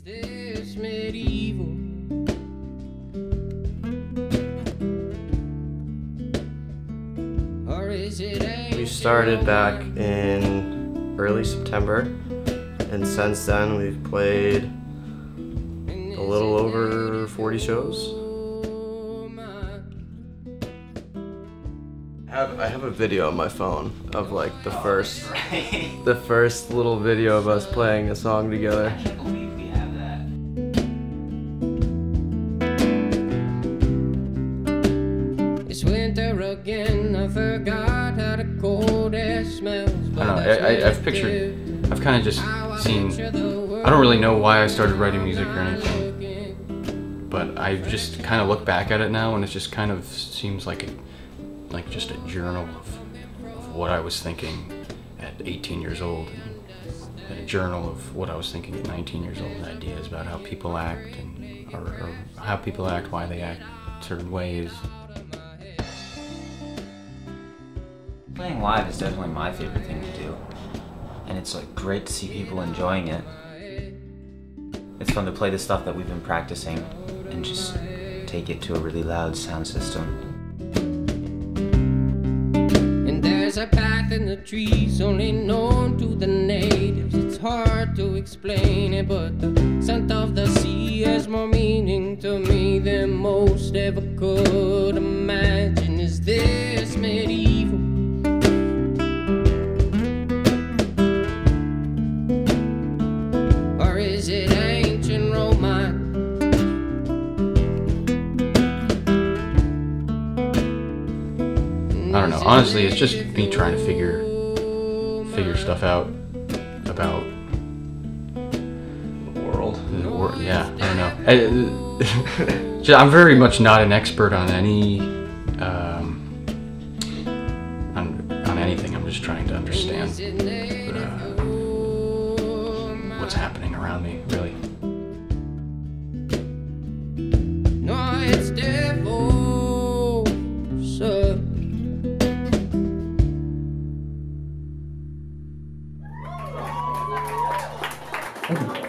this medieval? Or is it We started back in early September, and since then we've played a little over 40 shows. I have a video on my phone of like the first little video of us playing a song together. I can't believe we have that. It's winter again, I forgot how the cold air smells. I don't know, I've kind of just seen, I don't really know why I started writing music or anything, but I just kind of look back at it now and it just kind of seems like just a journal of what I was thinking at 18 years old, and a journal of what I was thinking at 19 years old, ideas about how people act, and or how people act, why they act certain ways. Playing live is definitely my favorite thing to do, and it's like great to see people enjoying it. It's fun to play the stuff that we've been practicing and just take it to a really loud sound system. There's a path in the trees only known to the natives. It's hard to explain it, but the scent of the sea has more meaning to me than most ever could imagine. Is this medieval? Or is it ancient romance? I don't know, honestly it's just me trying to figure stuff out about The world. yeah, I don't know. I'm very much not an expert on any on anything. I'm just trying to understand what's happening around me, really. No, it's devotion. Thank you.